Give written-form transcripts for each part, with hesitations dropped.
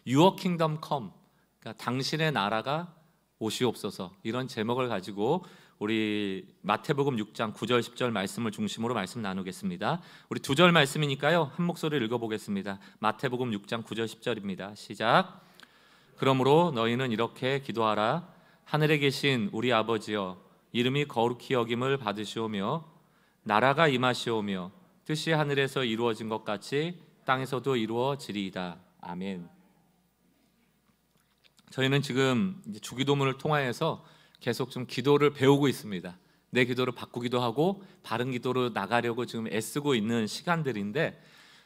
Your Kingdom Come, 그러니까 당신의 나라가 오시옵소서, 이런 제목을 가지고 우리 마태복음 6장 9절 10절 말씀을 중심으로 말씀 나누겠습니다. 우리 2절 말씀이니까요 한 목소리를 읽어보겠습니다. 마태복음 6장 9절 10절입니다. 시작. 그러므로 너희는 이렇게 기도하라. 하늘에 계신 우리 아버지여, 이름이 거룩히 여김을 받으시오며 나라가 임하시오며 뜻이 하늘에서 이루어진 것 같이 땅에서도 이루어지리이다. 아멘. 저희는 지금 주기도문을 통하여서 계속 좀 기도를 배우고 있습니다. 내 기도를 바꾸기도 하고 바른 기도로 나가려고 지금 애쓰고 있는 시간들인데,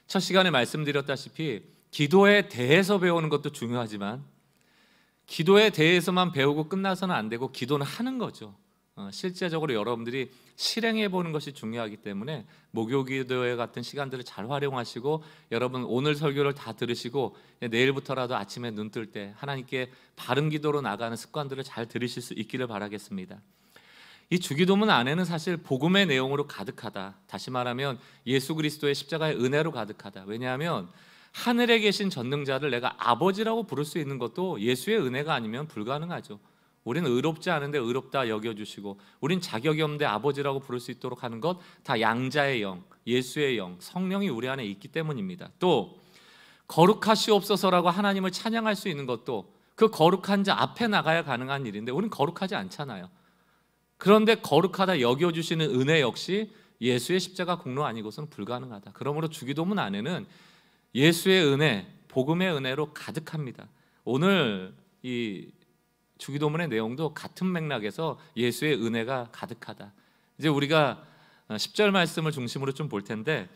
첫 시간에 말씀드렸다시피 기도에 대해서 배우는 것도 중요하지만 기도에 대해서만 배우고 끝나서는 안 되고 기도는 하는 거죠. 실제적으로 여러분들이 실행해 보는 것이 중요하기 때문에 목요기도회 같은 시간들을 잘 활용하시고, 여러분 오늘 설교를 다 들으시고 내일부터라도 아침에 눈 뜰 때 하나님께 바른 기도로 나가는 습관들을 잘 들으실 수 있기를 바라겠습니다. 이 주기도문 안에는 사실 복음의 내용으로 가득하다. 다시 말하면 예수 그리스도의 십자가의 은혜로 가득하다. 왜냐하면 하늘에 계신 전능자를 내가 아버지라고 부를 수 있는 것도 예수의 은혜가 아니면 불가능하죠. 우리는 의롭지 않은데 의롭다 여겨주시고, 우린 자격이 없는데 아버지라고 부를 수 있도록 하는 것 다 양자의 영, 예수의 영, 성령이 우리 안에 있기 때문입니다. 또 거룩하시옵소서라고 하나님을 찬양할 수 있는 것도 그 거룩한 자 앞에 나가야 가능한 일인데 우리는 거룩하지 않잖아요. 그런데 거룩하다 여겨주시는 은혜 역시 예수의 십자가 공로 아니고서는 불가능하다. 그러므로 주기도문 안에는 예수의 은혜, 복음의 은혜로 가득합니다. 오늘 이 주기도문의 내용도 같은 맥락에서 예수의 은혜가 가득하다. 이제 우리가 10절 말씀을 중심으로 좀 볼 텐데,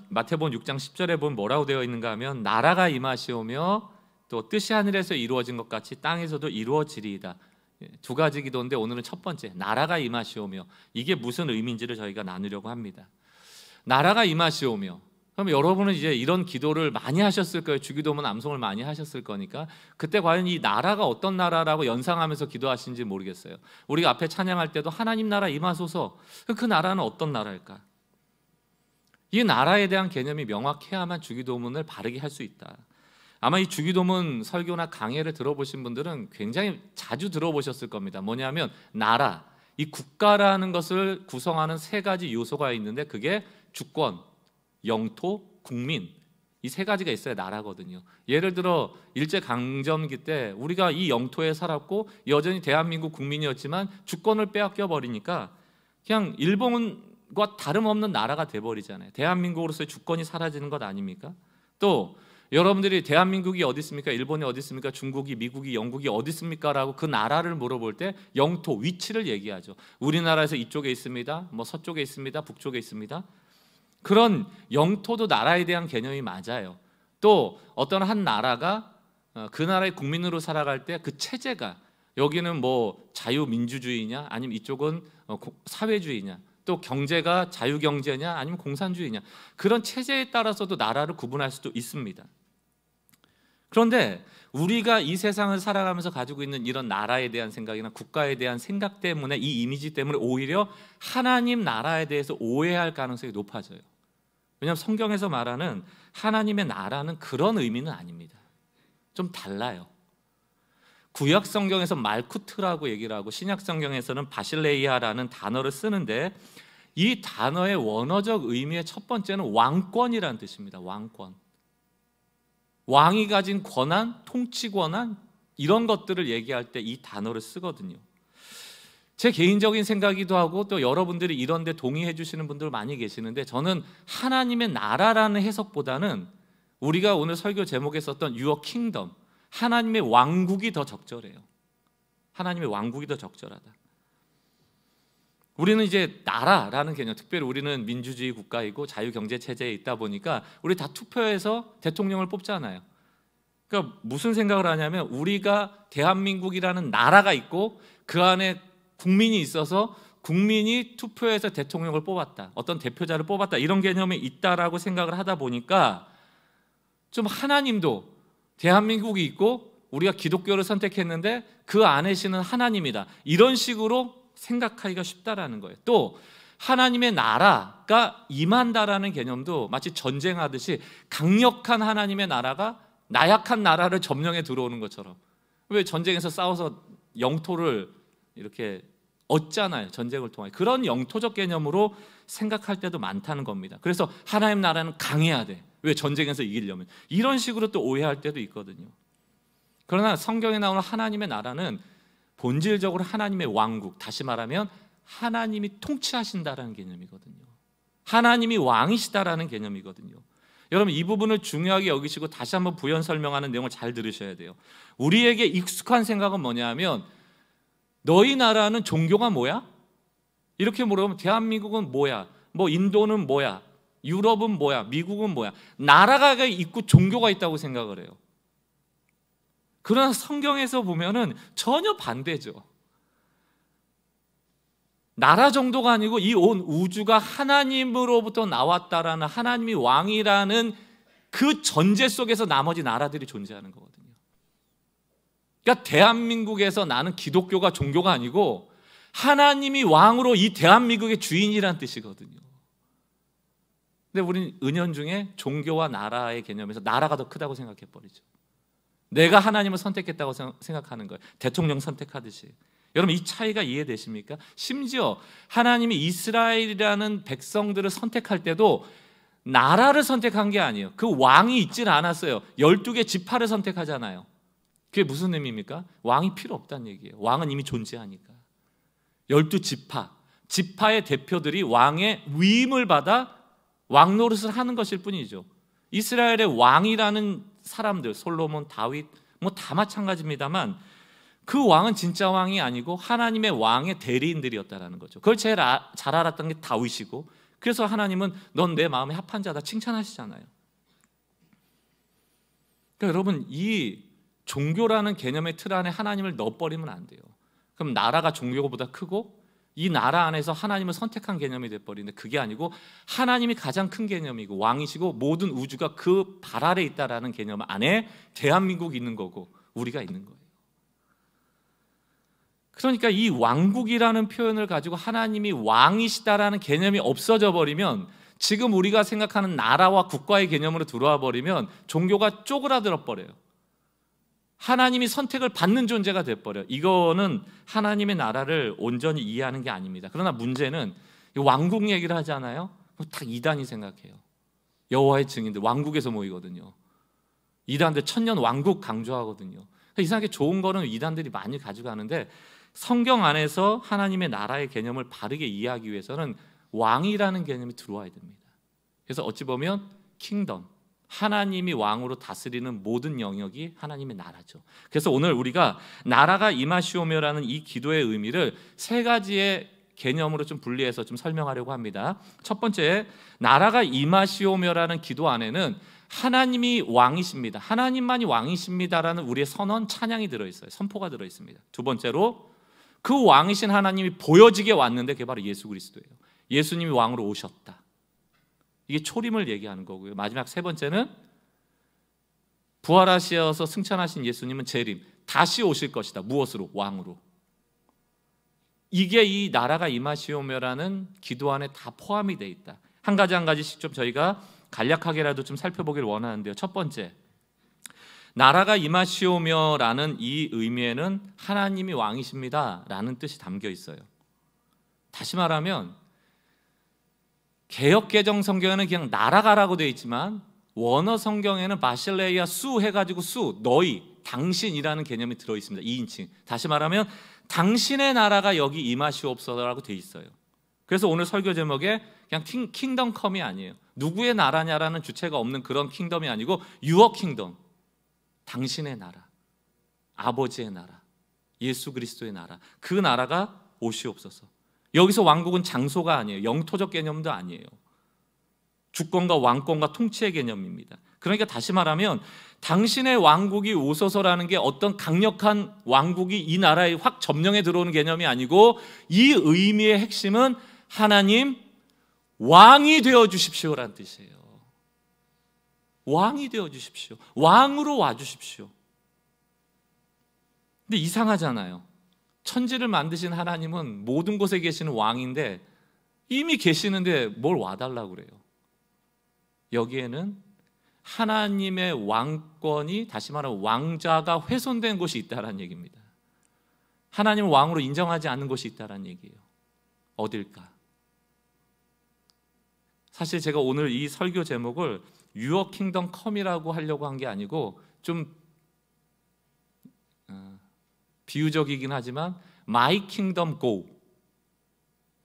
마태복음 6장 10절에 보면 뭐라고 되어 있는가 하면 나라가 임하시오며 또 뜻이 하늘에서 이루어진 것 같이 땅에서도 이루어지리이다. 두 가지 기도인데 오늘은 첫 번째, 나라가 임하시오며, 이게 무슨 의미인지를 저희가 나누려고 합니다. 나라가 임하시오며, 그럼 여러분은 이제 이런 기도를 많이 하셨을 거예요. 주기도문 암송을 많이 하셨을 거니까 그때 과연 이 나라가 어떤 나라라고 연상하면서 기도하시는지 모르겠어요. 우리가 앞에 찬양할 때도 하나님 나라 임하소서, 그 나라는 어떤 나라일까? 이 나라에 대한 개념이 명확해야만 주기도문을 바르게 할 수 있다. 아마 이 주기도문 설교나 강해를 들어보신 분들은 굉장히 자주 들어보셨을 겁니다. 뭐냐면 나라, 이 국가라는 것을 구성하는 세 가지 요소가 있는데 그게 주권, 영토, 국민, 이 세 가지가 있어야 나라거든요. 예를 들어 일제강점기 때 우리가 이 영토에 살았고 여전히 대한민국 국민이었지만 주권을 빼앗겨 버리니까 그냥 일본과 다름없는 나라가 돼버리잖아요. 대한민국으로서의 주권이 사라지는 것 아닙니까? 또 여러분들이 대한민국이 어디 있습니까? 일본이 어디 있습니까? 중국이, 미국이, 영국이 어디 있습니까? 라고 그 나라를 물어볼 때 영토, 위치를 얘기하죠. 우리나라에서 이쪽에 있습니다, 뭐 서쪽에 있습니다, 북쪽에 있습니다. 그런 영토도 나라에 대한 개념이 맞아요. 또 어떤 한 나라가 그 나라의 국민으로 살아갈 때 그 체제가, 여기는 뭐 자유민주주의냐 아니면 이쪽은 사회주의냐, 또 경제가 자유경제냐 아니면 공산주의냐, 그런 체제에 따라서도 나라를 구분할 수도 있습니다. 그런데 우리가 이 세상을 살아가면서 가지고 있는 이런 나라에 대한 생각이나 국가에 대한 생각 때문에, 이 이미지 때문에 오히려 하나님 나라에 대해서 오해할 가능성이 높아져요. 왜냐하면 성경에서 말하는 하나님의 나라는 그런 의미는 아닙니다. 좀 달라요. 구약 성경에서 말쿠트라고 얘기를 하고 신약 성경에서는 바실레이아라는 단어를 쓰는데, 이 단어의 원어적 의미의 첫 번째는 왕권이라는 뜻입니다. 왕권. 왕이 가진 권한, 통치 권한, 이런 것들을 얘기할 때 이 단어를 쓰거든요. 제 개인적인 생각이기도 하고 또 여러분들이 이런 데 동의해 주시는 분들 많이 계시는데, 저는 하나님의 나라라는 해석보다는 우리가 오늘 설교 제목에 썼던 Your Kingdom, 하나님의 왕국이 더 적절해요. 하나님의 왕국이 더 적절하다. 우리는 이제 나라라는 개념, 특별히 우리는 민주주의 국가이고 자유경제체제에 있다 보니까 우리 다 투표해서 대통령을 뽑잖아요. 그러니까 무슨 생각을 하냐면, 우리가 대한민국이라는 나라가 있고 그 안에 국민이 있어서 국민이 투표해서 대통령을 뽑았다, 어떤 대표자를 뽑았다, 이런 개념이 있다라고 생각을 하다 보니까 좀 하나님도 대한민국이 있고 우리가 기독교를 선택했는데 그 안에 신은 하나님이다, 이런 식으로 생각하기가 쉽다라는 거예요. 또 하나님의 나라가 임한다라는 개념도 마치 전쟁하듯이 강력한 하나님의 나라가 나약한 나라를 점령해 들어오는 것처럼. 왜 전쟁에서 싸워서 영토를 이렇게 얻잖아요. 전쟁을 통해. 그런 영토적 개념으로 생각할 때도 많다는 겁니다. 그래서 하나님 나라는 강해야 돼. 왜? 전쟁에서 이기려면. 이런 식으로 또 오해할 때도 있거든요. 그러나 성경에 나오는 하나님의 나라는 본질적으로 하나님의 왕국, 다시 말하면 하나님이 통치하신다라는 개념이거든요. 하나님이 왕이시다라는 개념이거든요. 여러분, 이 부분을 중요하게 여기시고 다시 한번 부연 설명하는 내용을 잘 들으셔야 돼요. 우리에게 익숙한 생각은 뭐냐 하면, 너희 나라는 종교가 뭐야? 이렇게 물어보면 대한민국은 뭐야? 뭐 인도는 뭐야? 유럽은 뭐야? 미국은 뭐야? 나라가 있고 종교가 있다고 생각을 해요. 그러나 성경에서 보면은 전혀 반대죠. 나라 정도가 아니고 이 온 우주가 하나님으로부터 나왔다라는, 하나님이 왕이라는 그 전제 속에서 나머지 나라들이 존재하는 거거든요. 그러니까 대한민국에서 나는 기독교가 종교가 아니고 하나님이 왕으로 이 대한민국의 주인이란 뜻이거든요. 근데 우리는 은연중에 종교와 나라의 개념에서 나라가 더 크다고 생각해버리죠. 내가 하나님을 선택했다고 생각하는 거예요. 대통령 선택하듯이. 여러분, 이 차이가 이해되십니까? 심지어 하나님이 이스라엘이라는 백성들을 선택할 때도 나라를 선택한 게 아니에요. 그 왕이 있지는 않았어요. 12개 지파를 선택하잖아요. 그게 무슨 의미입니까? 왕이 필요 없다는 얘기예요. 왕은 이미 존재하니까. 12지파, 지파의 대표들이 왕의 위임을 받아 왕 노릇을 하는 것일 뿐이죠. 이스라엘의 왕이라는 사람들, 솔로몬, 다윗 뭐 다 마찬가지입니다만 그 왕은 진짜 왕이 아니고 하나님의 왕의 대리인들이었다라는 거죠. 그걸 제일 잘 알았던 게 다윗이고, 그래서 하나님은 넌 내 마음에 합한 자다 칭찬하시잖아요. 그러니까 여러분, 이 종교라는 개념의 틀 안에 하나님을 넣어버리면 안 돼요. 그럼 나라가 종교보다 크고 이 나라 안에서 하나님을 선택한 개념이 돼버리는데, 그게 아니고 하나님이 가장 큰 개념이고 왕이시고 모든 우주가 그 발 아래 있다라는 개념 안에 대한민국이 있는 거고 우리가 있는 거예요. 그러니까 이 왕국이라는 표현을 가지고 하나님이 왕이시다라는 개념이 없어져 버리면, 지금 우리가 생각하는 나라와 국가의 개념으로 들어와 버리면 종교가 쪼그라들어 버려요. 하나님이 선택을 받는 존재가 돼버려요. 이거는 하나님의 나라를 온전히 이해하는 게 아닙니다. 그러나 문제는 왕국 얘기를 하잖아요. 딱 이단이 생각해요. 여호와의 증인들, 왕국에서 모이거든요. 이단들 천년 왕국 강조하거든요. 이상하게 좋은 거는 이단들이 많이 가져가는데, 성경 안에서 하나님의 나라의 개념을 바르게 이해하기 위해서는 왕이라는 개념이 들어와야 됩니다. 그래서 어찌 보면 킹덤, 하나님이 왕으로 다스리는 모든 영역이 하나님의 나라죠. 그래서 오늘 우리가 나라가 임하시오며라는 이 기도의 의미를 세 가지의 개념으로 좀 분리해서 좀 설명하려고 합니다. 첫 번째, 나라가 임하시오며라는 기도 안에는 하나님이 왕이십니다, 하나님만이 왕이십니다라는 우리의 선언, 찬양이 들어있어요. 선포가 들어있습니다. 두 번째로, 그 왕이신 하나님이 보여지게 왔는데 그게 바로 예수 그리스도예요. 예수님이 왕으로 오셨다. 이게 초림을 얘기하는 거고요. 마지막 세 번째는 부활하셔서 승천하신 예수님은 재림, 다시 오실 것이다. 무엇으로? 왕으로. 이게 이 나라가 임하시오며라는 기도 안에 다 포함이 돼 있다. 한 가지 한 가지씩 좀 저희가 간략하게라도 좀 살펴보기를 원하는데요. 첫 번째, 나라가 임하시오며라는 이 의미에는 하나님이 왕이십니다라는 뜻이 담겨 있어요. 다시 말하면 개역개정 성경에는 그냥 나라가라고 되어 있지만 원어 성경에는 바실레이아 수 해가지고 수, 너희, 당신이라는 개념이 들어있습니다. 2인칭. 다시 말하면 당신의 나라가 여기 임하시옵소서라고 되어 있어요. 그래서 오늘 설교 제목에 그냥 킹덤 컴이 아니에요. 누구의 나라냐라는 주체가 없는 그런 킹덤이 아니고 유어 킹덤, 당신의 나라, 아버지의 나라, 예수 그리스도의 나라, 그 나라가 오시옵소서. 여기서 왕국은 장소가 아니에요. 영토적 개념도 아니에요. 주권과 왕권과 통치의 개념입니다. 그러니까 다시 말하면 당신의 왕국이 오소서라는 게 어떤 강력한 왕국이 이 나라에 확 점령해 들어오는 개념이 아니고, 이 의미의 핵심은 하나님 왕이 되어 주십시오라는 뜻이에요. 왕이 되어 주십시오. 왕으로 와 주십시오. 근데 이상하잖아요. 천지를 만드신 하나님은 모든 곳에 계시는 왕인데 이미 계시는데 뭘 와달라고 그래요. 여기에는 하나님의 왕권이, 다시 말하면 왕좌가 훼손된 곳이 있다라는 얘기입니다. 하나님을 왕으로 인정하지 않는 곳이 있다라는 얘기예요. 어딜까? 사실 제가 오늘 이 설교 제목을 Your Kingdom Come이라고 하려고 한 게 아니고 좀 비유적이긴 하지만 My Kingdom Go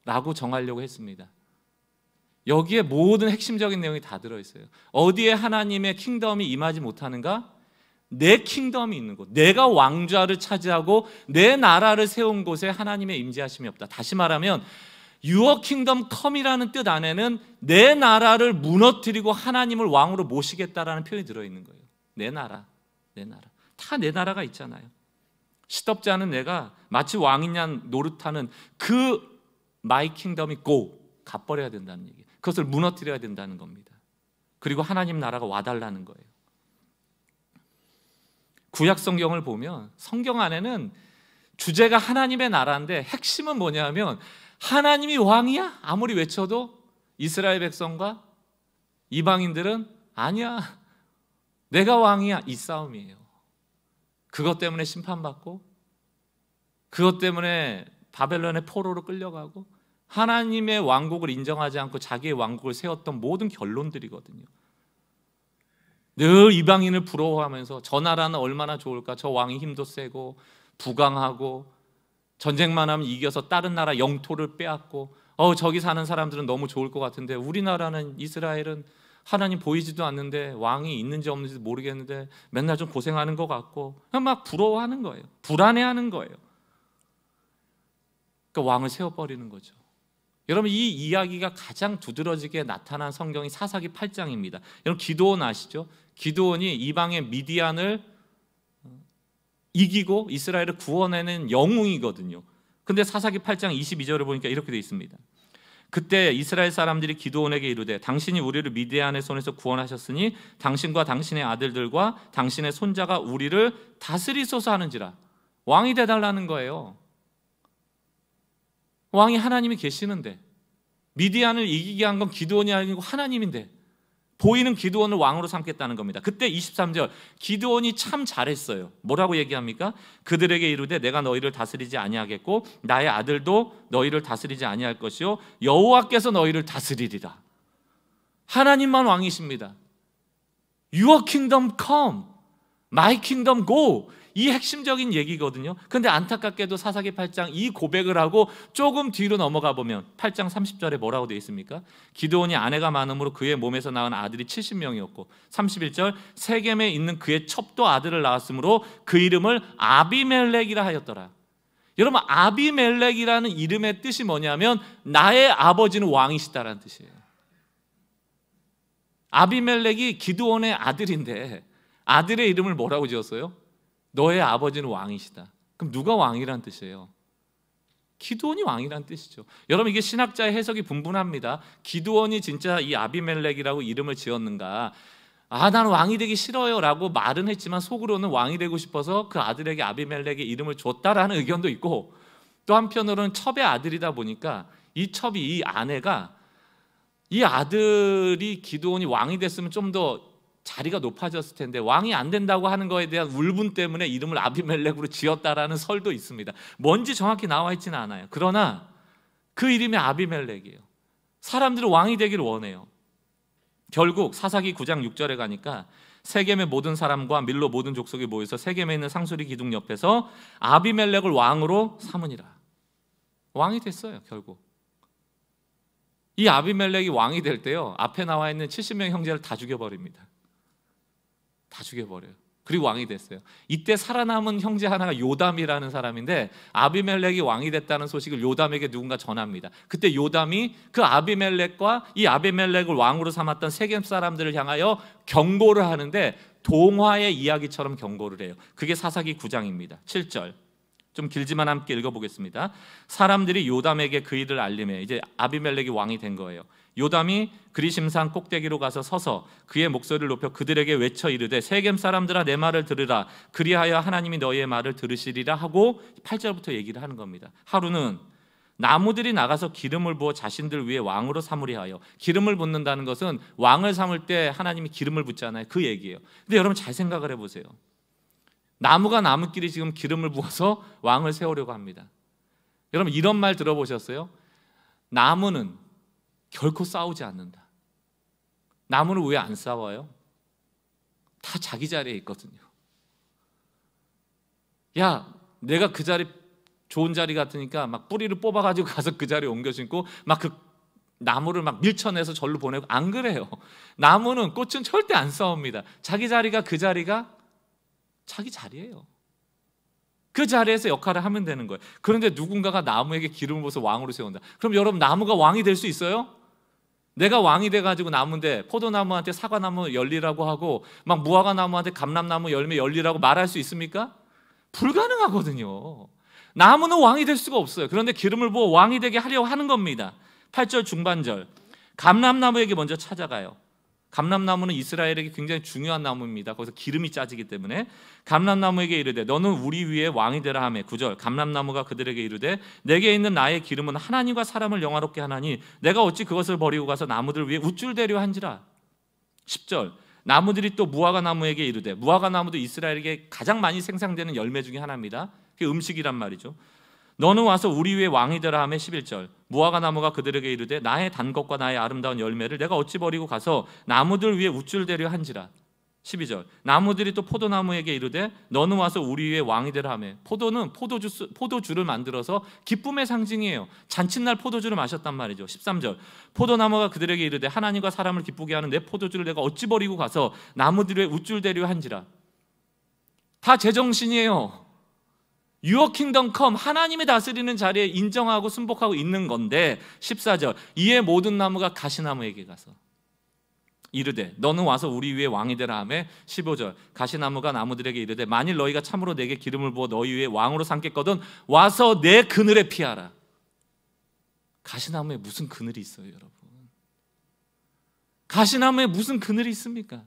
라고 정하려고 했습니다. 여기에 모든 핵심적인 내용이 다 들어있어요. 어디에 하나님의 킹덤이 임하지 못하는가? 내 킹덤이 있는 곳, 내가 왕좌를 차지하고 내 나라를 세운 곳에 하나님의 임재하심이 없다. 다시 말하면 Your Kingdom Come이라는 뜻 안에는 내 나라를 무너뜨리고 하나님을 왕으로 모시겠다라는 표현이 들어있는 거예요. 내 나라, 내 나라. 다 내 나라가 있잖아요. 시덥지 않은 내가 마치 왕이냐 노릇하는 그 My Kingdom이 go, 가버려야 된다는 얘기예요. 그것을 무너뜨려야 된다는 겁니다. 그리고 하나님 나라가 와달라는 거예요. 구약 성경을 보면 성경 안에는 주제가 하나님의 나라인데 핵심은 뭐냐면 하나님이 왕이야? 아무리 외쳐도 이스라엘 백성과 이방인들은 아니야, 내가 왕이야, 이 싸움이에요. 그것 때문에 심판받고 그것 때문에 바벨론의 포로로 끌려가고 하나님의 왕국을 인정하지 않고 자기의 왕국을 세웠던 모든 결론들이거든요. 늘 이방인을 부러워하면서 저 나라는 얼마나 좋을까, 저 왕이 힘도 세고 부강하고 전쟁만 하면 이겨서 다른 나라 영토를 빼앗고 저기 사는 사람들은 너무 좋을 것 같은데 우리나라는, 이스라엘은 하나님 보이지도 않는데 왕이 있는지 없는지도 모르겠는데 맨날 좀 고생하는 것 같고 그냥 막 부러워하는 거예요. 불안해하는 거예요. 그러니까 왕을 세워버리는 거죠. 여러분, 이 이야기가 가장 두드러지게 나타난 성경이 사사기 8장입니다. 여러분, 기드온 아시죠? 기드온이 이방의 미디안을 이기고 이스라엘을 구원해낸 영웅이거든요. 근데 사사기 8장 22절을 보니까 이렇게 되어 있습니다. 그때 이스라엘 사람들이 기드온에게 이르되 당신이 우리를 미디안의 손에서 구원하셨으니 당신과 당신의 아들들과 당신의 손자가 우리를 다스리소서 하는지라. 왕이 돼달라는 거예요. 왕이 하나님이 계시는데, 미디안을 이기게 한 건 기드온이 아니고 하나님인데 보이는 기드온을 왕으로 삼겠다는 겁니다. 그때 23절, 기드온이 참 잘했어요. 뭐라고 얘기합니까? 그들에게 이르되 내가 너희를 다스리지 아니하겠고 나의 아들도 너희를 다스리지 아니할 것이요 여호와께서 너희를 다스리리라. 하나님만 왕이십니다. Your kingdom come, my kingdom go. 이 핵심적인 얘기거든요. 그런데 안타깝게도 사사기 8장 이 고백을 하고 조금 뒤로 넘어가 보면 8장 30절에 뭐라고 되어 있습니까? 기드온이 아내가 많음으로 그의 몸에서 낳은 아들이 70명이었고 31절, 세겜에 있는 그의 첩도 아들을 낳았으므로 그 이름을 아비멜렉이라 하였더라. 여러분, 아비멜렉이라는 이름의 뜻이 뭐냐면 나의 아버지는 왕이시다라는 뜻이에요. 아비멜렉이 기드온의 아들인데 아들의 이름을 뭐라고 지었어요? 너의 아버지는 왕이시다. 그럼 누가 왕이란 뜻이에요? 기드온이 왕이란 뜻이죠. 여러분, 이게 신학자의 해석이 분분합니다. 기드온이 진짜 이 아비멜렉이라고 이름을 지었는가? 나는 왕이 되기 싫어요 라고 말은 했지만 속으로는 왕이 되고 싶어서 그 아들에게 아비멜렉의 이름을 줬다라는 의견도 있고, 또 한편으로는 첩의 아들이다 보니까 이 첩이, 이 아내가, 이 아들이 기드온이 왕이 됐으면 좀 더 자리가 높아졌을 텐데 왕이 안 된다고 하는 거에 대한 울분 때문에 이름을 아비멜렉으로 지었다라는 설도 있습니다. 뭔지 정확히 나와 있지는 않아요. 그러나 그 이름이 아비멜렉이에요. 사람들은 왕이 되기를 원해요. 결국 사사기 9장 6절에 가니까 세겜의 모든 사람과 밀로 모든 족속이 모여서 세겜에 있는 상수리 기둥 옆에서 아비멜렉을 왕으로 삼으니라. 왕이 됐어요. 결국 이 아비멜렉이 왕이 될 때요, 앞에 나와 있는 70명 형제를 다 죽여버립니다. 다 죽여버려요. 그리고 왕이 됐어요. 이때 살아남은 형제 하나가 요담이라는 사람인데 아비멜렉이 왕이 됐다는 소식을 요담에게 누군가 전합니다. 그때 요담이 그 아비멜렉과 이 아비멜렉을 왕으로 삼았던 세겜 사람들을 향하여 경고를 하는데 동화의 이야기처럼 경고를 해요. 그게 사사기 9장입니다. 7절. 좀 길지만 함께 읽어보겠습니다. 사람들이 요담에게 그 일을 알림해. 이제 아비멜렉이 왕이 된 거예요. 요담이 그리심산 꼭대기로 가서 서서 그의 목소리를 높여 그들에게 외쳐 이르되 세겜 사람들아 내 말을 들으라. 그리하여 하나님이 너희의 말을 들으시리라 하고 8절부터 얘기를 하는 겁니다. 하루는 나무들이 나가서 기름을 부어 자신들 위에 왕으로 삼으리 하여. 기름을 붓는다는 것은 왕을 삼을 때 하나님이 기름을 붓잖아요. 그 얘기예요. 근데 여러분 잘 생각을 해보세요. 나무가 나무끼리 지금 기름을 부어서 왕을 세우려고 합니다. 여러분 이런 말 들어보셨어요? 나무는 결코 싸우지 않는다. 나무는 왜 안 싸워요? 다 자기 자리에 있거든요. 야, 내가 그 자리 좋은 자리 같으니까 막 뿌리를 뽑아가지고 가서 그 자리에 옮겨 심고 막 그 나무를 막 밀쳐내서 절로 보내고, 안 그래요. 나무는, 꽃은 절대 안 싸웁니다. 자기 자리가, 그 자리가 자기 자리예요. 그 자리에서 역할을 하면 되는 거예요. 그런데 누군가가 나무에게 기름을 부어서 왕으로 세운다. 그럼 여러분 나무가 왕이 될 수 있어요? 내가 왕이 돼가지고 나무인데 포도나무한테 사과나무 열리라고 하고 막 무화과나무한테 감람나무 열매 열리라고 말할 수 있습니까? 불가능하거든요. 나무는 왕이 될 수가 없어요. 그런데 기름을 부어 왕이 되게 하려고 하는 겁니다. 8절 중반절, 감람나무에게 먼저 찾아가요. 감람나무는 이스라엘에게 굉장히 중요한 나무입니다. 거기서 기름이 짜지기 때문에. 감람나무에게 이르되 너는 우리 위에 왕이 되라 하매. 9절, 감람나무가 그들에게 이르되 내게 있는 나의 기름은 하나님과 사람을 영화롭게 하나니 내가 어찌 그것을 버리고 가서 나무들 위에 우쭐대려 한지라. 10절, 나무들이 또 무화과나무에게 이르되, 무화과나무도 이스라엘에게 가장 많이 생산되는 열매 중에 하나입니다. 그게 음식이란 말이죠. 너는 와서 우리 위에 왕이 되라 하매. 11절, 무화과나무가 그들에게 이르되 나의 단 것과 나의 아름다운 열매를 내가 어찌 버리고 가서 나무들 위에 우쭐대려 한지라. 12절, 나무들이 또 포도나무에게 이르되 너는 와서 우리 위에 왕이 되라 하매. 포도는 포도주를 만들어서 기쁨의 상징이에요. 잔칫날 포도주를 마셨단 말이죠. 13절, 포도나무가 그들에게 이르되 하나님과 사람을 기쁘게 하는 내 포도주를 내가 어찌 버리고 가서 나무들 위에 우쭐대려 한지라. 다 제정신이에요. Your kingdom come, 하나님이 다스리는 자리에 인정하고 순복하고 있는 건데. 14절, 이에 모든 나무가 가시나무에게 가서 이르되 너는 와서 우리 위에 왕이 되라 하매. 15절, 가시나무가 나무들에게 이르되 만일 너희가 참으로 내게 기름을 부어 너희 위에 왕으로 삼겠거든 와서 내 그늘에 피하라. 가시나무에 무슨 그늘이 있어요, 여러분? 가시나무에 무슨 그늘이 있습니까?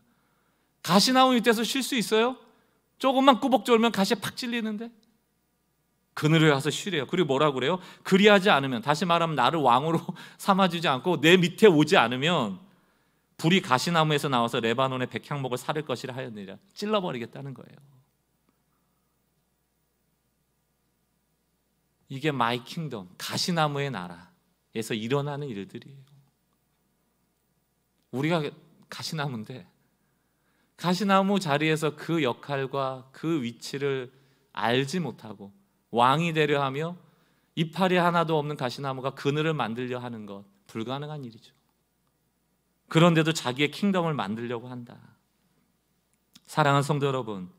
가시나무 밑에서 쉴 수 있어요? 조금만 꾸벅 졸면 가시에 팍 찔리는데. 그늘에 가서 쉬래요. 그리고 뭐라고 그래요? 그리하지 않으면, 다시 말하면 나를 왕으로 삼아주지 않고 내 밑에 오지 않으면 불이 가시나무에서 나와서 레바논의 백향목을 사를 것이라 하였느니라. 찔러버리겠다는 거예요. 이게 마이 킹덤, 가시나무의 나라에서 일어나는 일들이에요. 우리가 가시나무인데 가시나무 자리에서 그 역할과 그 위치를 알지 못하고 왕이 되려 하며 이파리 하나도 없는 가시나무가 그늘을 만들려 하는 것, 불가능한 일이죠. 그런데도 자기의 킹덤을 만들려고 한다. 사랑하는 성도 여러분,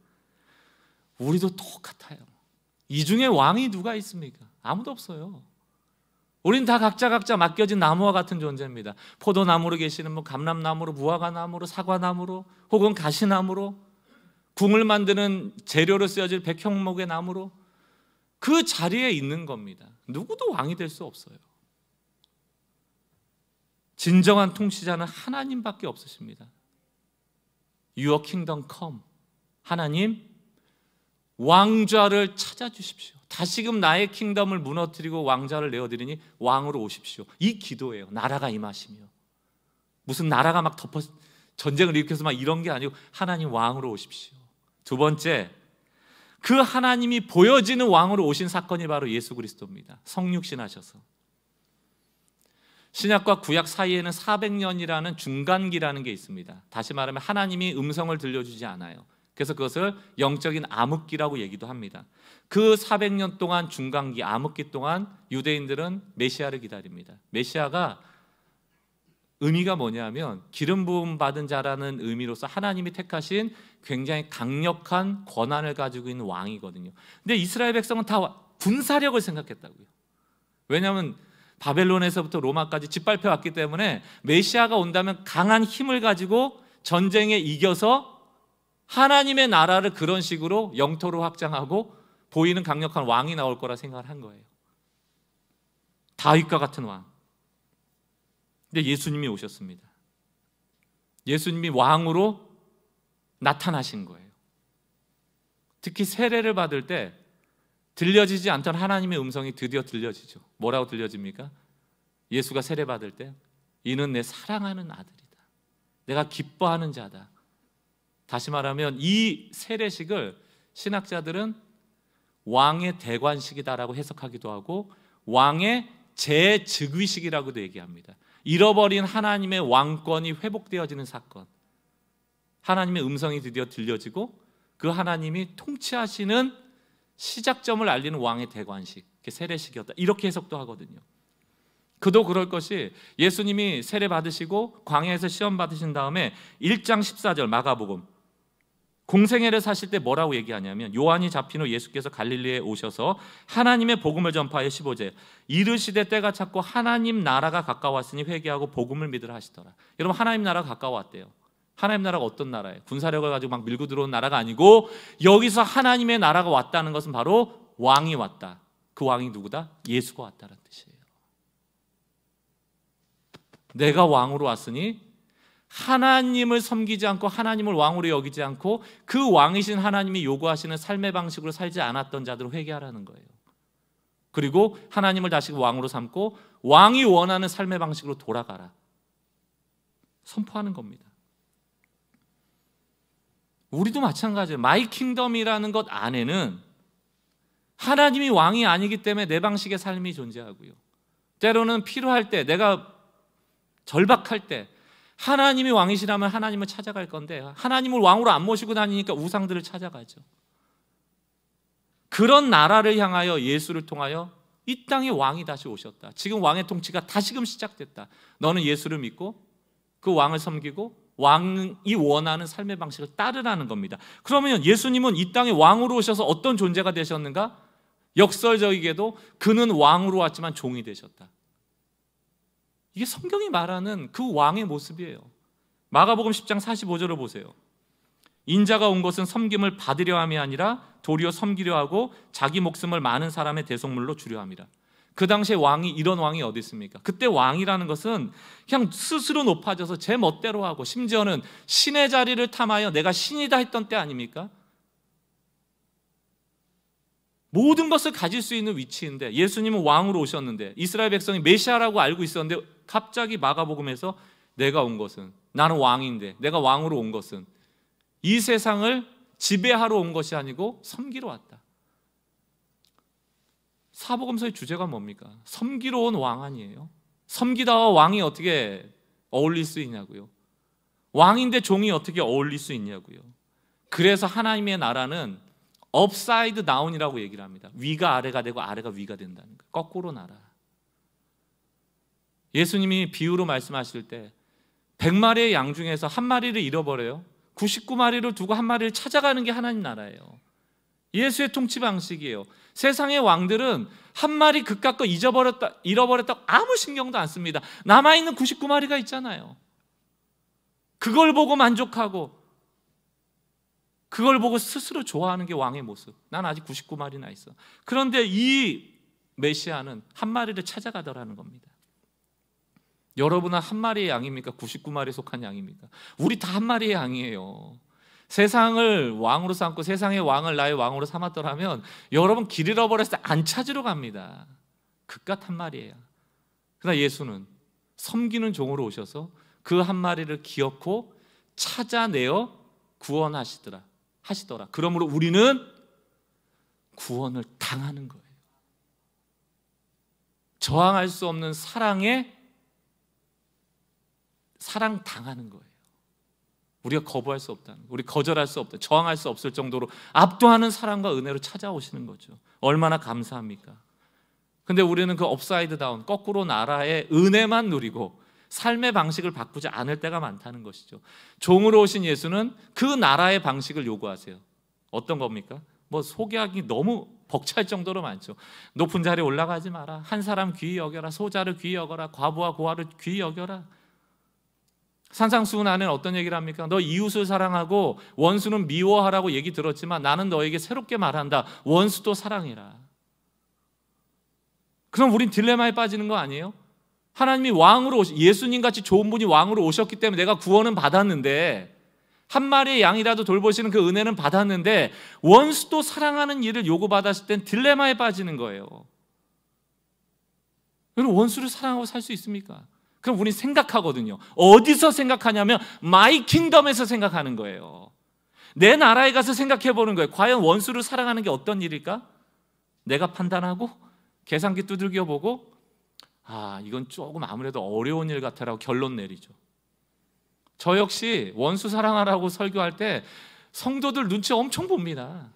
우리도 똑같아요. 이 중에 왕이 누가 있습니까? 아무도 없어요. 우린 다 각자 맡겨진 나무와 같은 존재입니다. 포도나무로 계시는 분, 감람나무로, 무화과나무로, 사과나무로, 혹은 가시나무로, 궁을 만드는 재료로 쓰여질 백향목의 나무로 그 자리에 있는 겁니다. 누구도 왕이 될 수 없어요. 진정한 통치자는 하나님밖에 없으십니다. Your kingdom come. 하나님, 왕좌를 찾아주십시오. 다시금 나의 킹덤을 무너뜨리고 왕좌를 내어드리니 왕으로 오십시오. 이 기도예요. 나라가 임하시며. 무슨 나라가 막 전쟁을 일으켜서 막 이런 게 아니고 하나님 왕으로 오십시오. 두 번째, 그 하나님이 보여지는 왕으로 오신 사건이 바로 예수 그리스도입니다. 성육신 하셔서. 신약과 구약 사이에는 400년이라는 중간기라는 게 있습니다. 다시 말하면 하나님이 음성을 들려주지 않아요. 그래서 그것을 영적인 암흑기라고 얘기도 합니다. 그 400년 동안 중간기, 암흑기 동안 유대인들은 메시아를 기다립니다. 메시아가 의미가 뭐냐면 기름 부음 받은 자라는 의미로서 하나님이 택하신 굉장히 강력한 권한을 가지고 있는 왕이거든요. 근데 이스라엘 백성은 다 군사력을 생각했다고요. 왜냐하면 바벨론에서부터 로마까지 짓밟혀 왔기 때문에 메시아가 온다면 강한 힘을 가지고 전쟁에 이겨서 하나님의 나라를 그런 식으로 영토로 확장하고 보이는 강력한 왕이 나올 거라 생각을 한 거예요. 다윗과 같은 왕. 근데 예수님이 오셨습니다. 예수님이 왕으로 나타나신 거예요. 특히 세례를 받을 때 들려지지 않던 하나님의 음성이 드디어 들려지죠. 뭐라고 들려집니까? 예수가 세례받을 때 이는 내 사랑하는 아들이다. 내가 기뻐하는 자다. 다시 말하면 이 세례식을 신학자들은 왕의 대관식이다라고 해석하기도 하고 왕의 재즉위식이라고도 얘기합니다. 잃어버린 하나님의 왕권이 회복되어지는 사건. 하나님의 음성이 드디어 들려지고 그 하나님이 통치하시는 시작점을 알리는 왕의 대관식, 세례식이었다. 이렇게 해석도 하거든요. 그도 그럴 것이 예수님이 세례 받으시고 광야에서 시험 받으신 다음에 1장 14절 마가복음 공생애를 사실 때 뭐라고 얘기하냐면 요한이 잡힌 후 예수께서 갈릴리에 오셔서 하나님의 복음을 전파하여 15절 이르시되 때가 찼고 하나님 나라가 가까웠으니 회개하고 복음을 믿으라 하시더라. 여러분 하나님 나라가 가까웠대요. 하나님 나라가 어떤 나라예요? 군사력을 가지고 막 밀고 들어온 나라가 아니고 여기서 하나님의 나라가 왔다는 것은 바로 왕이 왔다. 그 왕이 누구다? 예수가 왔다는 뜻이에요. 내가 왕으로 왔으니 하나님을 섬기지 않고 하나님을 왕으로 여기지 않고 그 왕이신 하나님이 요구하시는 삶의 방식으로 살지 않았던 자들을 회개하라는 거예요. 그리고 하나님을 다시 왕으로 삼고 왕이 원하는 삶의 방식으로 돌아가라. 선포하는 겁니다. 우리도 마찬가지예요. 마이 킹덤이라는 것 안에는 하나님이 왕이 아니기 때문에 내 방식의 삶이 존재하고요. 때로는 필요할 때 내가 절박할 때 하나님이 왕이시라면 하나님을 찾아갈 건데 하나님을 왕으로 안 모시고 다니니까 우상들을 찾아가죠. 그런 나라를 향하여 예수를 통하여 이 땅에 왕이 다시 오셨다. 지금 왕의 통치가 다시금 시작됐다. 너는 예수를 믿고 그 왕을 섬기고 왕이 원하는 삶의 방식을 따르라는 겁니다. 그러면 예수님은 이 땅에 왕으로 오셔서 어떤 존재가 되셨는가? 역설적이게도 그는 왕으로 왔지만 종이 되셨다. 이게 성경이 말하는 그 왕의 모습이에요. 마가복음 10장 45절을 보세요. 인자가 온 것은 섬김을 받으려 함이 아니라 도리어 섬기려 하고 자기 목숨을 많은 사람의 대속물로 주려 함이라. 그 당시에 왕이 이런 왕이 어디 있습니까? 그때 왕이라는 것은 그냥 스스로 높아져서 제 멋대로 하고 심지어는 신의 자리를 탐하여 내가 신이다 했던 때 아닙니까? 모든 것을 가질 수 있는 위치인데 예수님은 왕으로 오셨는데 이스라엘 백성이 메시아라고 알고 있었는데 갑자기 마가복음에서 내가 온 것은 나는 왕인데 내가 왕으로 온 것은 이 세상을 지배하러 온 것이 아니고 섬기러 왔다. 사복음서의 주제가 뭡니까? 섬기러 온 왕 아니에요? 섬기다와 왕이 어떻게 어울릴 수 있냐고요? 왕인데 종이 어떻게 어울릴 수 있냐고요? 그래서 하나님의 나라는 업사이드 다운이라고 얘기를 합니다. 위가 아래가 되고 아래가 위가 된다는 거예요. 거꾸로 나라. 예수님이 비유로 말씀하실 때 100마리의 양 중에서 한 마리를 잃어버려요. 99마리를 두고 한 마리를 찾아가는 게 하나님 나라예요. 예수의 통치 방식이에요. 세상의 왕들은 한 마리 그깟 거 잃어버렸다 아무 신경도 안 씁니다. 남아있는 99마리가 있잖아요. 그걸 보고 만족하고 그걸 보고 스스로 좋아하는 게 왕의 모습. 난 아직 99마리나 있어. 그런데 이 메시아는 한 마리를 찾아가더라는 겁니다. 여러분은 한 마리의 양입니까? 99마리에 속한 양입니까? 우리 다 한 마리의 양이에요. 세상을 왕으로 삼고 세상의 왕을 나의 왕으로 삼았더라면 여러분 길 잃어버렸을 때 안 찾으러 갑니다. 그깟 한 마리예요. 그러나 예수는 섬기는 종으로 오셔서 그 한 마리를 기어코 찾아내어 구원하시더라. 그러므로 우리는 구원을 당하는 거예요. 저항할 수 없는 사랑 당하는 거예요. 우리가 거부할 수 없다는 거예요. 우리 거절할 수 없다. 저항할 수 없을 정도로 압도하는 사랑과 은혜로 찾아오시는 거죠. 얼마나 감사합니까? 근데 우리는 그 업사이드 다운, 거꾸로 나라의 은혜만 누리고 삶의 방식을 바꾸지 않을 때가 많다는 것이죠. 종으로 오신 예수는 그 나라의 방식을 요구하세요. 어떤 겁니까? 뭐 소개하기 너무 벅찰 정도로 많죠. 높은 자리에 올라가지 마라. 한 사람 귀히 여겨라. 소자를 귀히 여겨라. 과부와 고아를 귀히 여겨라. 산상수훈 안에는 어떤 얘기를 합니까? 너 이웃을 사랑하고 원수는 미워하라고 얘기 들었지만 나는 너에게 새롭게 말한다. 원수도 사랑해라. 그럼 우린 딜레마에 빠지는 거 아니에요? 하나님이 왕으로 예수님같이 좋은 분이 왕으로 오셨기 때문에 내가 구원은 받았는데 한 마리의 양이라도 돌보시는 그 은혜는 받았는데 원수도 사랑하는 일을 요구받았을 땐 딜레마에 빠지는 거예요. 여러분, 원수를 사랑하고 살 수 있습니까? 그럼 우리는 생각하거든요. 어디서 생각하냐면 마이 킹덤에서 생각하는 거예요. 내 나라에 가서 생각해 보는 거예요. 과연 원수를 사랑하는 게 어떤 일일까? 내가 판단하고 계산기 두들겨 보고 이건 조금 아무래도 어려운 일 같아라고 결론 내리죠. 저 역시 원수 사랑하라고 설교할 때 성도들 눈치 엄청 봅니다.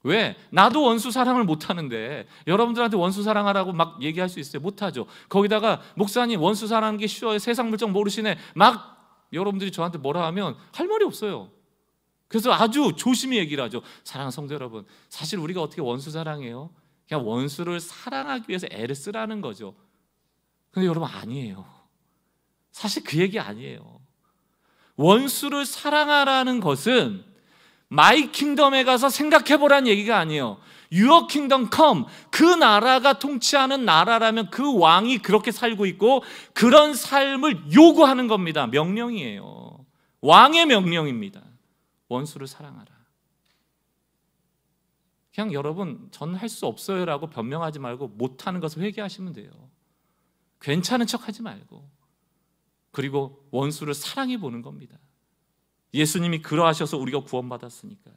왜? 나도 원수 사랑을 못하는데 여러분들한테 원수 사랑하라고 막 얘기할 수 있어요? 못하죠. 거기다가 목사님 원수 사랑하는 게 쉬워요, 세상 물정 모르시네, 막 여러분들이 저한테 뭐라 하면 할 말이 없어요. 그래서 아주 조심히 얘기를 하죠. 사랑하는 성도 여러분, 사실 우리가 어떻게 원수 사랑해요? 그냥 원수를 사랑하기 위해서 애를 쓰라는 거죠. 근데 여러분, 아니에요. 사실 그 얘기 아니에요. 원수를 사랑하라는 것은 마이 킹덤에 가서 생각해보라는 얘기가 아니에요. Your kingdom come. 그 나라가 통치하는 나라라면 그 왕이 그렇게 살고 있고 그런 삶을 요구하는 겁니다. 명령이에요. 왕의 명령입니다. 원수를 사랑하라. 그냥 여러분, 전 할 수 없어요 라고 변명하지 말고 못하는 것을 회개하시면 돼요. 괜찮은 척하지 말고. 그리고 원수를 사랑해 보는 겁니다. 예수님이 그러하셔서 우리가 구원받았으니까.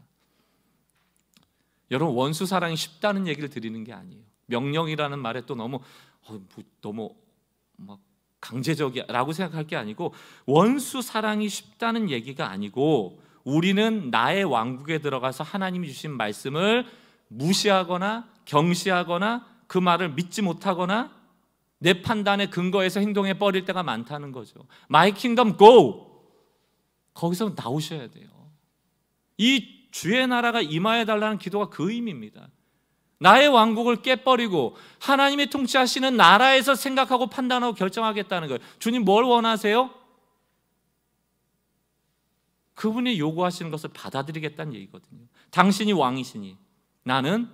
여러분, 원수 사랑이 쉽다는 얘기를 드리는 게 아니에요. 명령이라는 말에 또 너무 막 강제적이라고 생각할 게 아니고, 원수 사랑이 쉽다는 얘기가 아니고 우리는 나의 왕국에 들어가서 하나님이 주신 말씀을 무시하거나 경시하거나 그 말을 믿지 못하거나 내 판단에 근거해서 행동해 버릴 때가 많다는 거죠. My kingdom go. 거기서 나오셔야 돼요. 이 주의 나라가 임하여 달라는 기도가 그 의미입니다. 나의 왕국을 깨버리고 하나님이 통치하시는 나라에서 생각하고 판단하고 결정하겠다는 거예요. 주님, 뭘 원하세요? 그분이 요구하시는 것을 받아들이겠다는 얘기거든요. 당신이 왕이시니 나는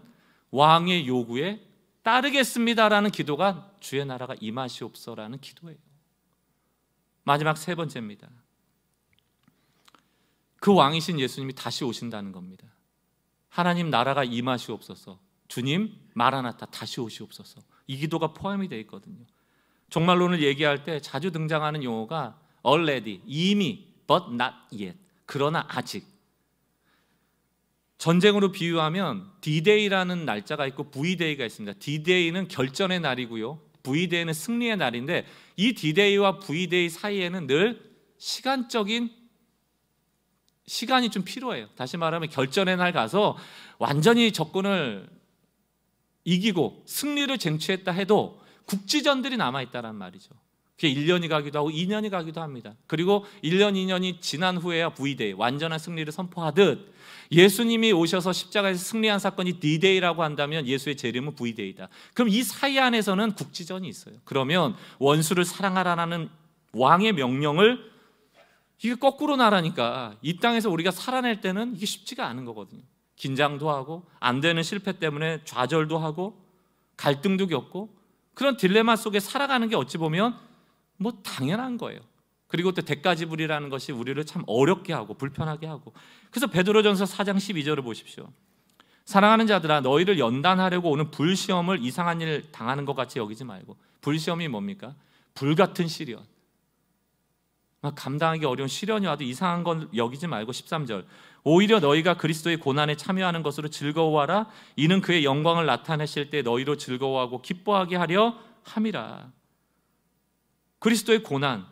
왕의 요구에 따르겠습니다라는 기도가 주의 나라가 임하시옵소서라는 기도예요. 마지막 세 번째입니다. 그 왕이신 예수님이 다시 오신다는 겁니다. 하나님 나라가 임하시옵소서. 주님 마라나타 다시 오시옵소서. 이 기도가 포함이 되어 있거든요. 종말론을 얘기할 때 자주 등장하는 용어가 already, 이미, but not yet, 그러나 아직. 전쟁으로 비유하면 D-Day라는 날짜가 있고 V-Day가 있습니다. D-Day는 결전의 날이고요, V-Day는 승리의 날인데 이 D-Day와 V-Day 사이에는 늘 시간이 좀 필요해요. 다시 말하면 결전의 날 가서 완전히 적군을 이기고 승리를 쟁취했다 해도 국지전들이 남아있다는 말이죠. 그게 1년이 가기도 하고 2년이 가기도 합니다. 그리고 1년, 2년이 지난 후에야 V-Day, 완전한 승리를 선포하듯 예수님이 오셔서 십자가에서 승리한 사건이 D-Day라고 한다면 예수의 재림은 V-Day다. 그럼 이 사이 안에서는 국지전이 있어요. 그러면 원수를 사랑하라는 왕의 명령을 이게 거꾸로 나라니까 이 땅에서 우리가 살아낼 때는 이게 쉽지가 않은 거거든요. 긴장도 하고 안 되는 실패 때문에 좌절도 하고 갈등도 겪고 그런 딜레마 속에 살아가는 게 어찌 보면 뭐 당연한 거예요. 그리고 또 대가 지불이라는 것이 우리를 참 어렵게 하고 불편하게 하고. 그래서 베드로전서 4장 12절을 보십시오. 사랑하는 자들아, 너희를 연단하려고 오는 불시험을 이상한 일 당하는 것 같이 여기지 말고. 불시험이 뭡니까? 불같은 시련, 감당하기 어려운 시련이 와도 이상한 건 여기지 말고 13절, 오히려 너희가 그리스도의 고난에 참여하는 것으로 즐거워하라. 이는 그의 영광을 나타내실 때 너희로 즐거워하고 기뻐하게 하려 함이라. 그리스도의 고난,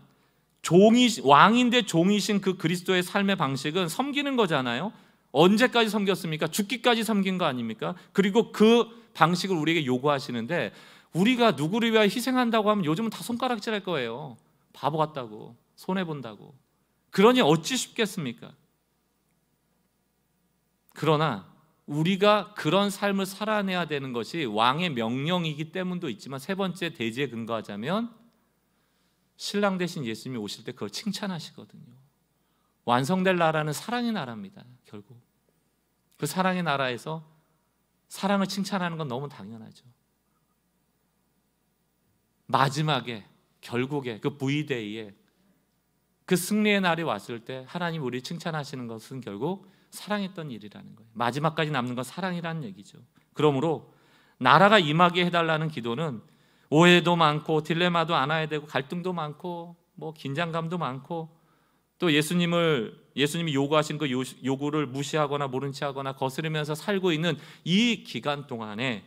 왕인데 종이신 그 그리스도의 삶의 방식은 섬기는 거잖아요. 언제까지 섬겼습니까? 죽기까지 섬긴 거 아닙니까? 그리고 그 방식을 우리에게 요구하시는데 우리가 누구를 위하여 희생한다고 하면 요즘은 다 손가락질할 거예요. 바보 같다고, 손해본다고. 그러니 어찌 쉽겠습니까? 그러나 우리가 그런 삶을 살아내야 되는 것이 왕의 명령이기 때문도 있지만, 세 번째 대지에 근거하자면 신랑 되신 예수님이 오실 때 그걸 칭찬하시거든요. 완성될 나라는 사랑의 나라입니다. 결국 그 사랑의 나라에서 사랑을 칭찬하는 건 너무 당연하죠. 마지막에 결국에 그 V-Day에 그 승리의 날이 왔을 때 하나님 우리 칭찬하시는 것은 결국 사랑했던 일이라는 거예요. 마지막까지 남는 건 사랑이라는 얘기죠. 그러므로 나라가 임하게 해달라는 기도는 오해도 많고 딜레마도 안아야 되고 갈등도 많고 뭐 긴장감도 많고 또 예수님이 요구하신 그 요구를 무시하거나 모른 체 하거나 거스르면서 살고 있는 이 기간 동안에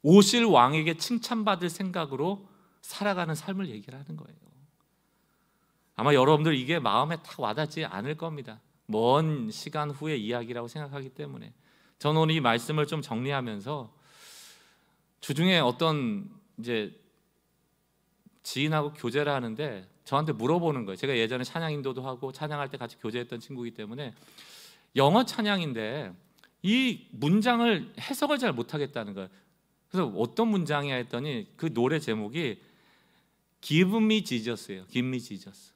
오실 왕에게 칭찬받을 생각으로 살아가는 삶을 얘기를 하는 거예요. 아마 여러분들 이게 마음에 딱 와닿지 않을 겁니다. 먼 시간 후의 이야기라고 생각하기 때문에 저는 오늘 이 말씀을 좀 정리하면서 주중에 어떤 이제 지인하고 교제를 하는데 저한테 물어보는 거예요. 제가 예전에 찬양 인도도 하고 찬양할 때 같이 교제했던 친구이기 때문에 영어 찬양인데 이 문장을 해석을 잘 못하겠다는 거예요. 그래서 어떤 문장이야 했더니 그 노래 제목이 Give me Jesus예요. Give me Jesus.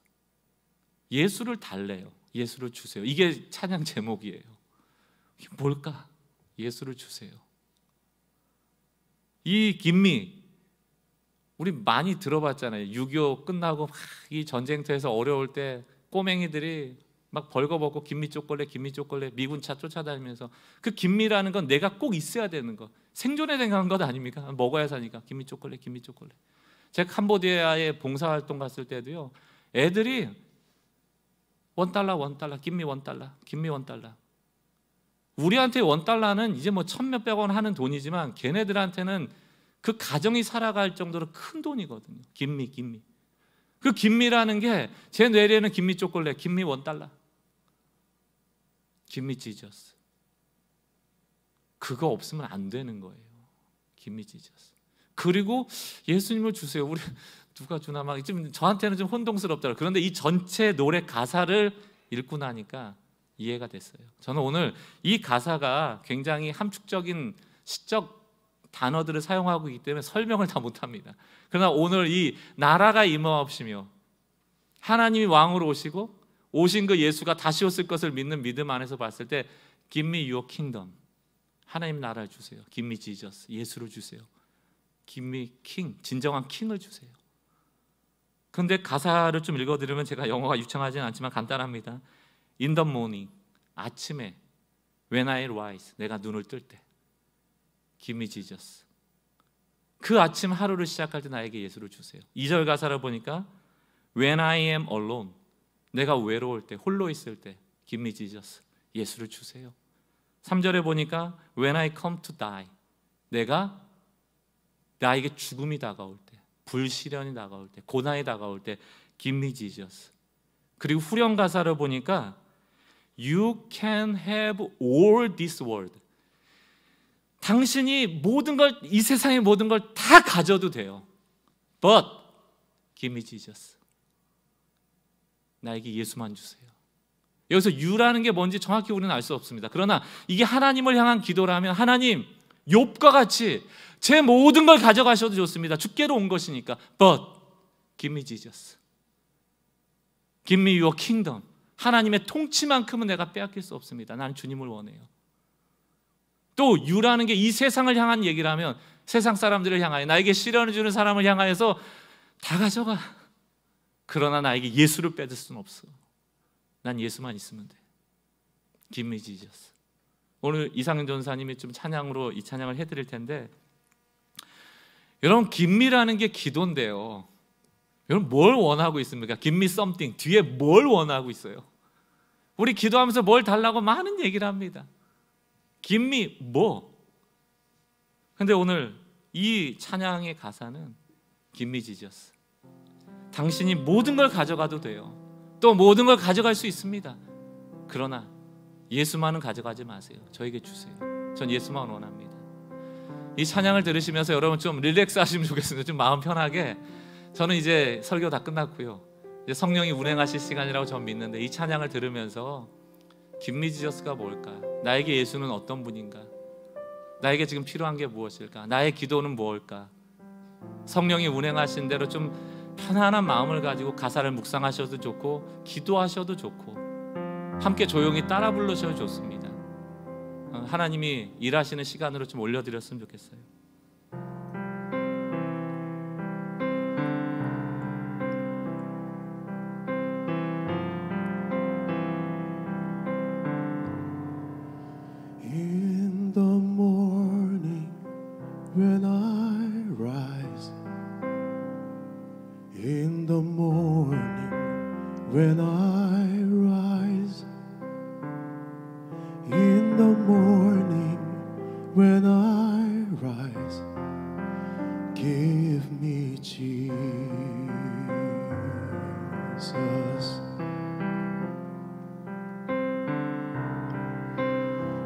예수를 달래요. 예수를 주세요. 이게 찬양 제목이에요. 이게 뭘까? 예수를 주세요. 이 김미 우리 많이 들어봤잖아요. 6.25 끝나고 막 이 전쟁터에서 어려울 때 꼬맹이들이 막 벌거벗고 김미 초콜릿 미군 차 쫓아다니면서 그 김미라는 건 내가 꼭 있어야 되는 거, 생존에 대한 것 아닙니까? 먹어야 사니까 김미 초콜릿. 제가 캄보디아에 봉사활동 갔을 때도요, 애들이 $1, 김미 $1. 우리한테 $1는 이제 뭐 천몇백 원 하는 돈이지만 걔네들한테는 그 가정이 살아갈 정도로 큰 돈이거든요. 김미. 그 김미라는 게 제 뇌리에는 김미 초콜릿, 김미 $1. 김미 지저스. 그거 없으면 안 되는 거예요. 김미 지저스. 그리고 예수님을 주세요. 우리 누가 주나 막 좀 저한테는 좀 혼동스럽더라고요. 그런데 이 전체 노래 가사를 읽고 나니까 이해가 됐어요. 저는 오늘 이 가사가 굉장히 함축적인 시적 단어들을 사용하고 있기 때문에 설명을 다 못합니다. 그러나 오늘 이 나라가 임하옵시며 하나님이 왕으로 오신 그 예수가 다시 오실 것을 믿는 믿음 안에서 봤을 때 Give me your kingdom. 하나님 나라를 주세요. Give me Jesus. 예수를 주세요. Give me king. 진정한 킹을 주세요. 그런데 가사를 좀 읽어드리면 제가 영어가 유창하지는 않지만 간단합니다. In the morning. 아침에 When I rise. 내가 눈을 뜰 때 Give me Jesus. 그 아침 하루를 시작할 때 나에게 예수를 주세요. 2절 가사를 보니까 When I am alone. 내가 외로울 때, 홀로 있을 때 Give me Jesus. 예수를 주세요. 3절에 보니까 When I come to die. 내가 나에게 죽음이 다가올 때, 불시련이 다가올 때, 고난이 다가올 때 Give me Jesus. 그리고 후렴 가사를 보니까 You can have all this world. 당신이 모든 걸, 이 세상의 모든 걸 다 가져도 돼요. But give me Jesus. 나에게 예수만 주세요. 여기서 you라는 게 뭔지 정확히 우리는 알 수 없습니다. 그러나 이게 하나님을 향한 기도라면 하나님, 욥과 같이 제 모든 걸 가져가셔도 좋습니다. 주께로 온 것이니까. But give me Jesus. Give me your kingdom. 하나님의 통치만큼은 내가 빼앗길 수 없습니다. 나는 주님을 원해요. 또 유라는 게 이 세상을 향한 얘기라면 세상 사람들을 향하여, 나에게 시련을 주는 사람을 향하여서 다 가져가. 그러나 나에게 예수를 뺏을 수는 없어. 난 예수만 있으면 돼. Give me Jesus. 오늘 이상현 전사님이 좀 찬양으로 이 찬양을 해드릴 텐데, 여러분 김미라는 게 기도인데요. 여러분 뭘 원하고 있습니까? Give me something. 뒤에 뭘 원하고 있어요? 우리 기도하면서 뭘 달라고 많은 얘기를 합니다. Give me 뭐? 근데 오늘 이 찬양의 가사는 Give me Jesus. 당신이 모든 걸 가져가도 돼요. 또 모든 걸 가져갈 수 있습니다. 그러나 예수만은 가져가지 마세요. 저에게 주세요. 전 예수만 원합니다. 이 찬양을 들으시면서 여러분 좀 릴렉스 하시면 좋겠습니다. 좀 마음 편하게. 저는 이제 설교 다 끝났고요. 이제 성령이 운행하실 시간이라고 전 믿는데, 이 찬양을 들으면서 Give me Jesus가 뭘까? 나에게 예수는 어떤 분인가? 나에게 지금 필요한 게 무엇일까? 나의 기도는 무엇일까? 성령이 운행하신 대로 좀 편안한 마음을 가지고 가사를 묵상하셔도 좋고 기도하셔도 좋고 함께 조용히 따라 부르셔도 좋습니다. 하나님이 일하시는 시간으로 좀 올려드렸으면 좋겠어요.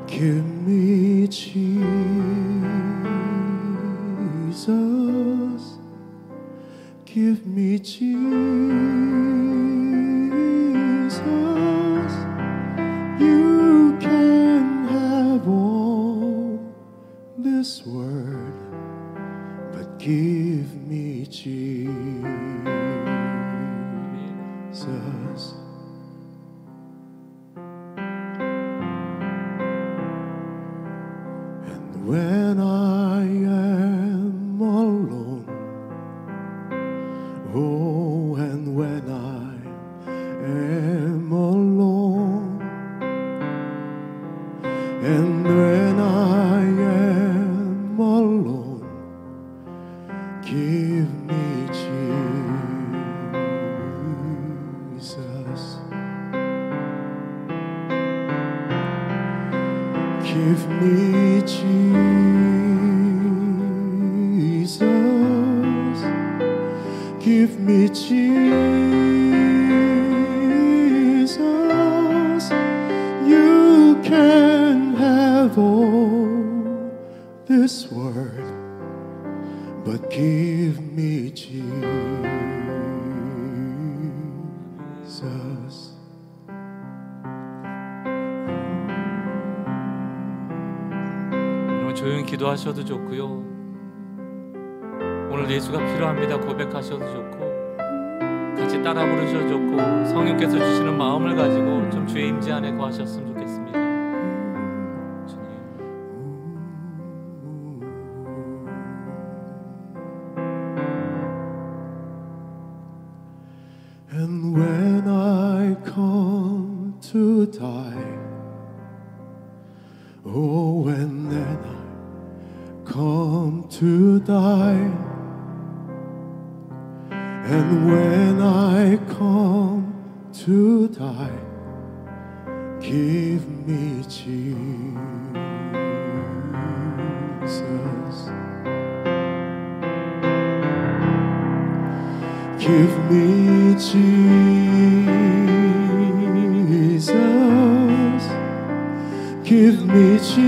Give me Jesus, give me Jesus. You can have all this world, but give me Jesus. And when I am alone, oh, and when I am alone, and when I am alone, give me Jesus. Give me Jesus. Give me Jesus. You can have all this world, but give me Jesus. 여러분 조용히 기도하셔도 좋고요, 오늘 예수가 필요합니다 고백하셔도 좋고, 같이 따라 부르셔도 좋고, 성령께서 주시는 마음을 가지고 좀 주의 임재 안에 거하셨으면 좋겠습니다. 주님. And when I come to die, oh, and then I come to die, and when I come to die, give me Jesus. Give me Jesus. Give me Jesus.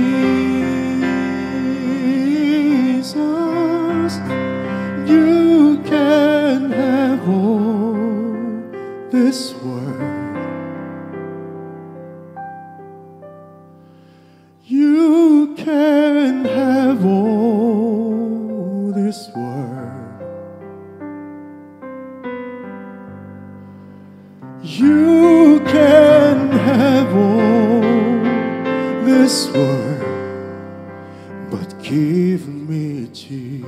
You can have all this world. You can have all this world. You can have all this world, but give me Jesus.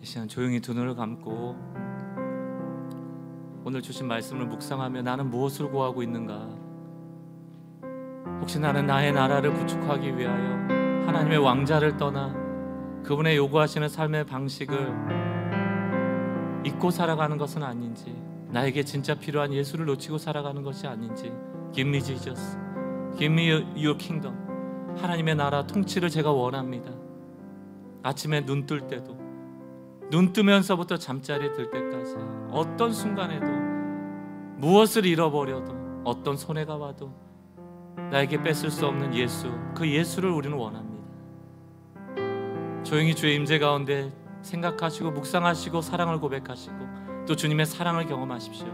이 시간 조용히 두 눈을 감고 오늘 주신 말씀을 묵상하며 나는 무엇을 구하고 있는가? 혹시 나는 나의 나라를 구축하기 위하여 하나님의 왕자를 떠나 그분의 요구하시는 삶의 방식을 잊고 살아가는 것은 아닌지, 나에게 진짜 필요한 예수를 놓치고 살아가는 것이 아닌지. Give me Jesus. Give me your kingdom. 하나님의 나라 통치를 제가 원합니다. 아침에 눈 뜰 때도, 눈 뜨면서부터 잠자리에 들 때까지, 어떤 순간에도, 무엇을 잃어버려도, 어떤 손해가 와도 나에게 뺏을 수 없는 예수, 그 예수를 우리는 원합니다. 조용히 주의 임재 가운데 생각하시고 묵상하시고 사랑을 고백하시고 또 주님의 사랑을 경험하십시오.